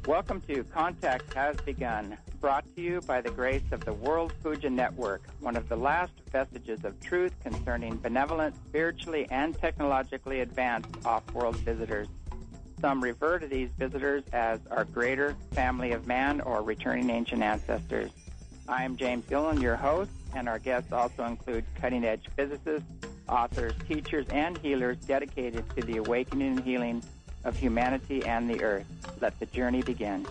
Welcome to Contact Has Begun, brought to you by the grace of the World Puja Network, one of the last vestiges of truth concerning benevolent, spiritually and technologically advanced off-world visitors. Some refer to these visitors as our greater family of man or returning ancient ancestors. I am James Gillen, your host, and our guests also include cutting-edge physicists, authors, teachers, and healers dedicated to the awakening and healing of humanity and the earth. Let the journey begin.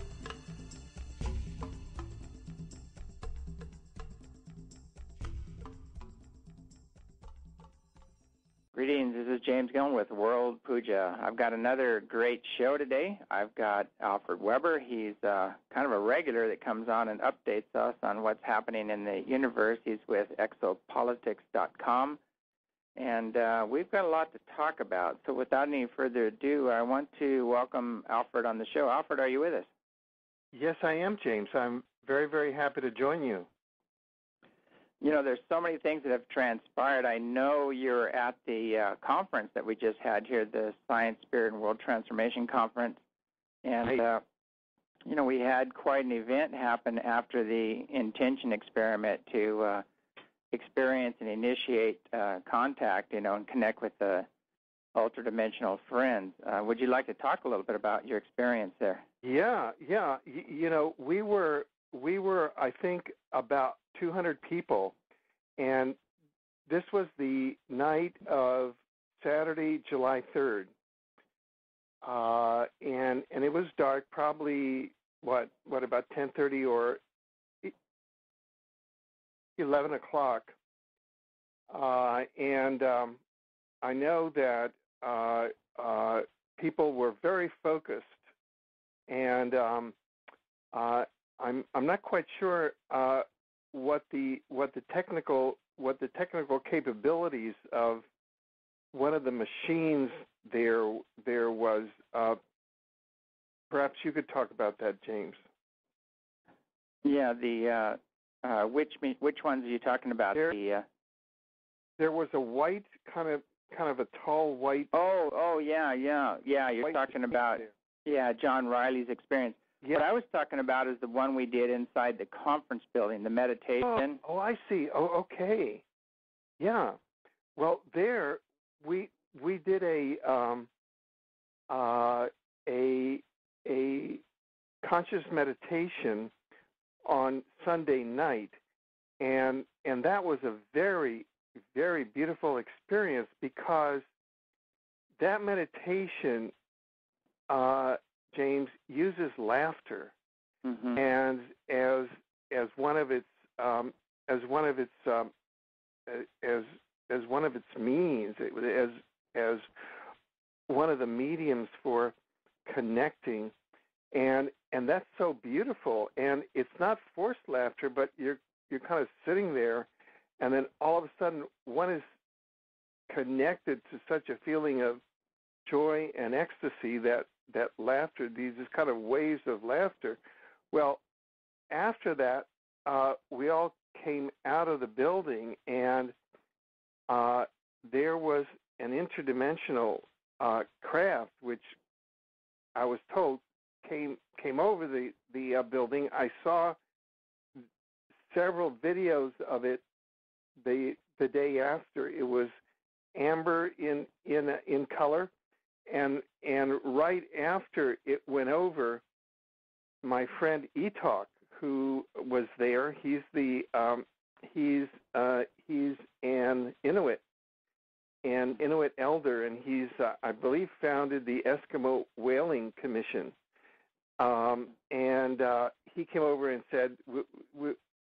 Greetings, this is James Gillen with World Puja. I've got another great show today. I've got Alfred Webre. He's kind of a regular that comes on and updates us on what's happening in the universe. He's with exopolitics.com. And we've got a lot to talk about. So without any further ado, I want to welcome Alfred on the show. Alfred, are you with us? Yes, I am, James. I'm very, very happy to join you. You know, there's so many things that have transpired. I know you're at the conference that we just had here, the Science, Spirit, and World Transformation Conference. And, you know, we had quite an event happen after the intention experiment to experience and initiate contact, you know, and connect with the ultra-dimensional friends. Would you like to talk a little bit about your experience there? Yeah. You know, we were, I think, about 200 people, and this was the night of Saturday, July 3rd, and it was dark, probably what about 10:30 or 11 o'clock, and I know that people were very focused, and I'm not quite sure what the technical capabilities of one of the machines there was. Perhaps you could talk about that, James. Yeah, the which ones are you talking about? There was a white kind of a tall white. Oh yeah. You're talking about John Riley's experience. Yeah. What I was talking about is the one we did inside the conference building, the meditation. Oh, I see. Oh, okay. Yeah. Well, there we did a conscious meditation on Sunday night, and that was a very, very beautiful experience because that meditation, James, uses laughter, and as one of its means, as one of the mediums for connecting, and that's so beautiful. And it's not forced laughter, but you're kind of sitting there, and then all of a sudden one is connected to such a feeling of joy and ecstasy that laughter, these kind of waves of laughter. Well, after that, we all came out of the building, and there was an interdimensional craft, which I was told came over the building. I saw several videos of it the day after. It was amber in color. And right after it went over, my friend Etok, who was there, he's an Inuit elder, and he's I believe founded the Eskimo Whaling Commission. And he came over and said,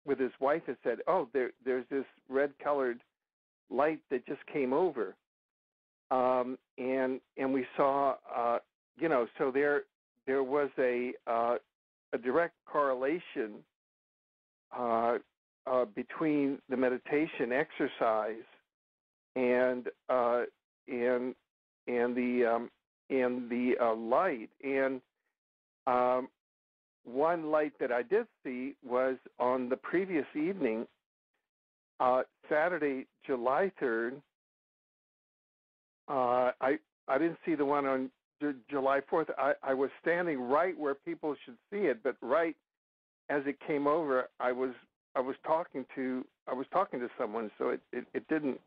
with his wife, and said, "Oh, there's this red-colored light that just came over." And we saw, so there was a direct correlation between the meditation exercise and the light. And one light that I did see was on the previous evening, Saturday, July 3rd. I didn't see the one on July 4th, I was standing right where people should see it, but right as it came over, I was talking to someone, so it didn't,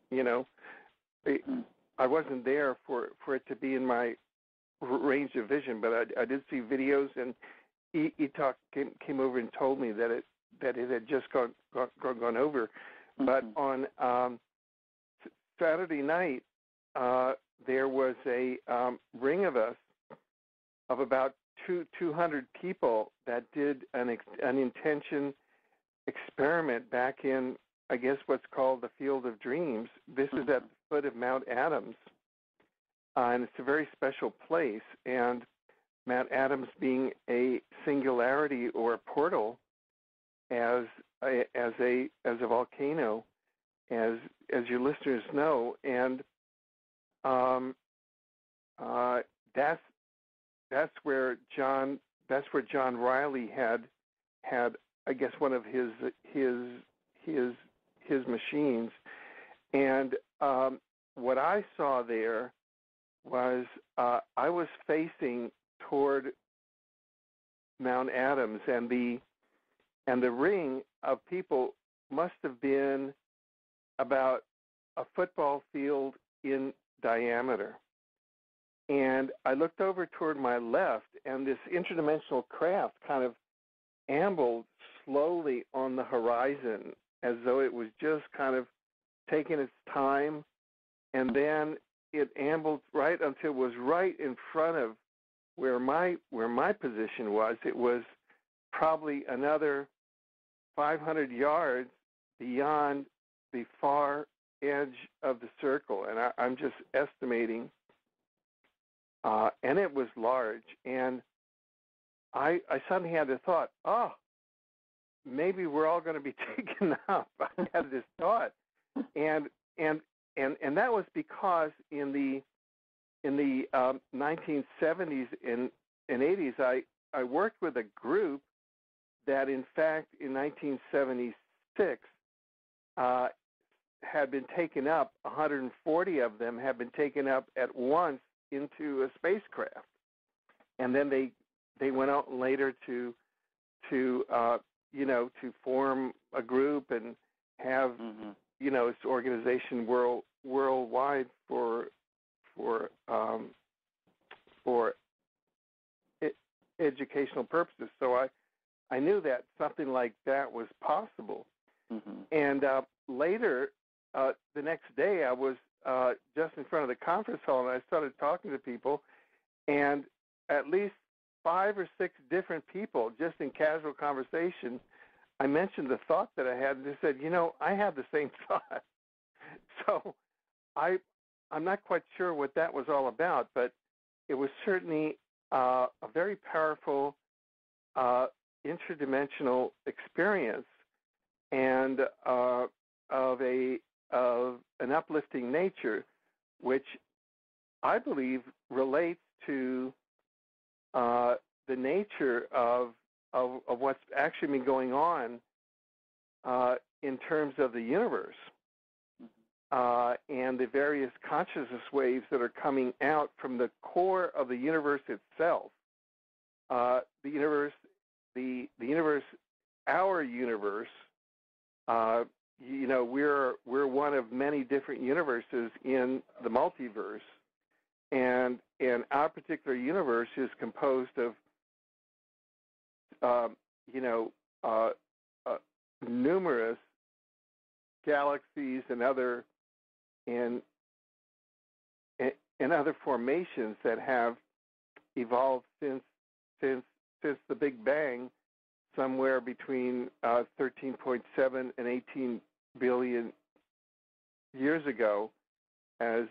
I wasn't there for it to be in my range of vision, but I did see videos, and Etok came over and told me that it had just gone over. Mm-hmm. But on Saturday night, there was a ring of us of about 200 people that did an intention experiment back in, I guess, what's called the Field of Dreams. This is at the foot of Mount Adams, and it's a very special place. And Mount Adams being a singularity or a portal, as a volcano, as your listeners know, and that's where John Riley had I guess one of his machines, and what I saw there was I was facing toward Mount Adams, and the ring of people must have been about a football field in diameter. And I looked over toward my left, and this interdimensional craft kind of ambled slowly on the horizon as though it was just kind of taking its time, and then it ambled right until it was right in front of where my position was. It was probably another 500 yards beyond the far edge of the circle, and I'm just estimating, and it was large, and I suddenly had the thought, maybe we're all going to be taken up. I had this thought, and that was because in the 1970s and 80s, I worked with a group that, in fact, in 1976 had been taken up. 140 of them had been taken up at once into a spacecraft, and then they went out later to form a group and have its organization worldwide for educational purposes. So I knew that something like that was possible. Mm-hmm. And later, the next day, I was just in front of the conference hall, and I started talking to people, and at least 5 or 6 different people, just in casual conversation, I mentioned the thought that I had, and they said, I had the same thought. So I'm not quite sure what that was all about, but it was certainly a very powerful interdimensional experience, and of an uplifting nature, which I believe relates to the nature of what's actually been going on in terms of the universe and the various consciousness waves that are coming out from the core of the universe itself. The universe, our universe. We're one of many different universes in the multiverse, and our particular universe is composed of numerous galaxies and other formations that have evolved since the Big Bang, somewhere between 13.7 and 18 billion years ago, as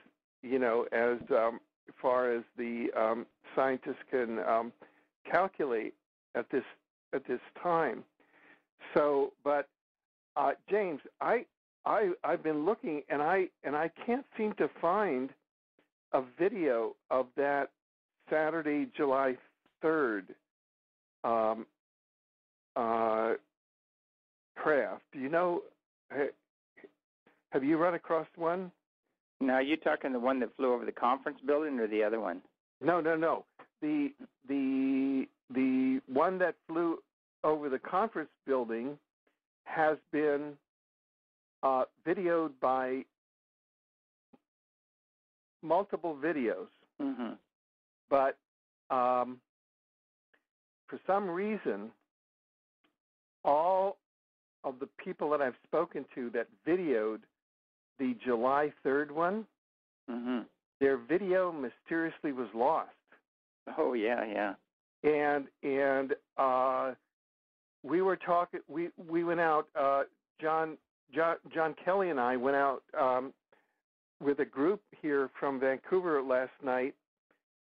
far as the scientists can calculate at this time. So, but James, I've been looking, and I can't seem to find a video of that Saturday, July 3rd craft. Do you know? Have you run across one? No, are you talking the one that flew over the conference building or the other one? No. The one that flew over the conference building has been videoed by multiple videos. Mm-hmm. But for some reason, all of the people that I've spoken to that videoed the July 3rd one, mm-hmm. their video mysteriously was lost. Oh, yeah. And we were talking. We went out. John Kelly and I went out with a group here from Vancouver last night,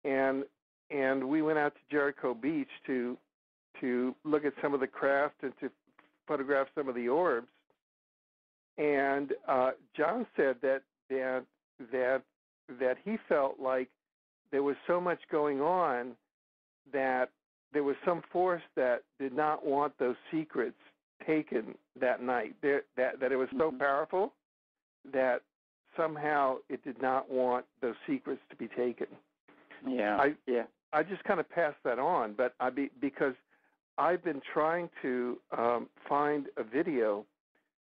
and we went out to Jericho Beach to look at some of the craft and to photograph some of the orbs. And John said that he felt like there was so much going on that there was some force that did not want those secrets taken that night. That it was so powerful that somehow it did not want those secrets to be taken. Yeah. I just kind of passed that on, but because I've been trying to find a video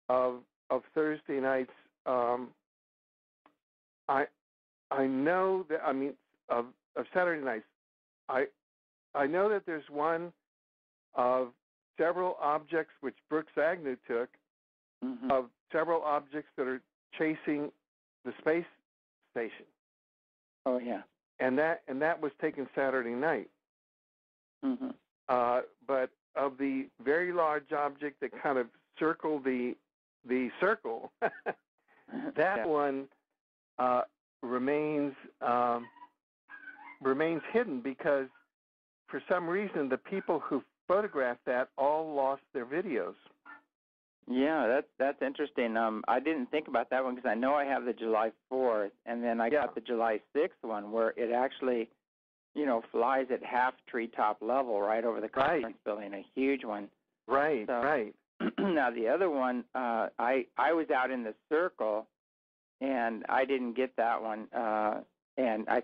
of Thursday nights. I know that, of Saturday nights. I know that there's one of several objects which Brooks Agnew took, mm-hmm. of several objects that are chasing the space station. Oh, yeah. And that was taken Saturday night. Mm-hmm. But of the very large object that kind of circled the circle, that one remains hidden because for some reason the people who photographed that all lost their videos. Yeah, that's interesting. I didn't think about that one because I know I have the July 4th, and then I got the July 6th one where it actually, flies at half treetop level right over the conference building, a huge one. Right. Now the other one, I was out in the circle, and I didn't get that one. And I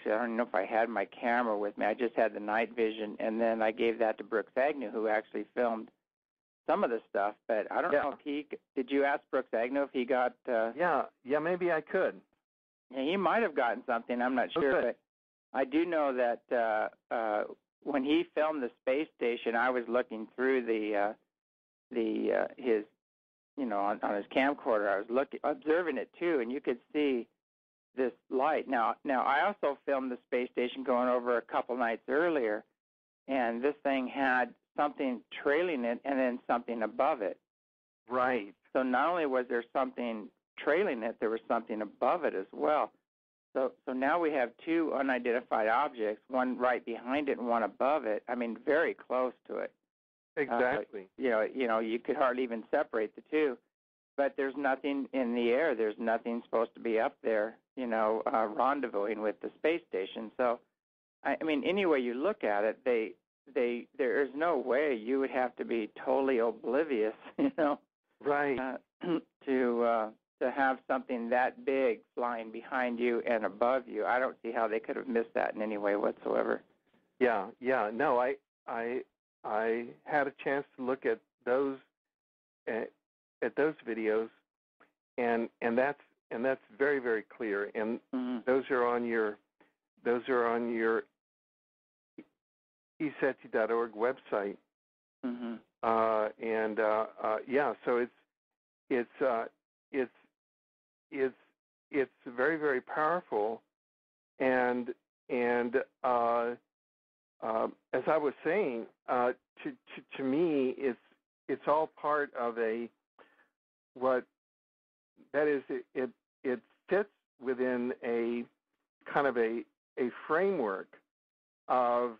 don't know if I had my camera with me. I just had the night vision, and then I gave that to Brooks Agnew, who actually filmed some of the stuff. But I don't know if did you ask Brooks Agnew if he got? Yeah, maybe I could. Yeah, he might have gotten something. I'm not sure, but I do know that when he filmed the space station, I was looking through his on his camcorder. I was observing it too, and you could see this light. Now I also filmed the space station going over a couple nights earlier, and this thing had something trailing it and then something above it. Right. So not only was there something trailing it, there was something above it as well. So now we have two unidentified objects, one right behind it and one above it. Very close to it. Exactly. You could hardly even separate the two. But there's nothing in the air. There's nothing supposed to be up there, rendezvousing with the space station. So, any way you look at it, there is no way you would have to be totally oblivious, right, to have something that big flying behind you and above you. I don't see how they could have missed that in any way whatsoever. Yeah. No, I had a chance to look at those. At those videos, and that's very, very clear, and those are on your eseti.org website, so it's very, very powerful, and as I was saying, to me it's all part of what that is, it fits within a kind of a framework of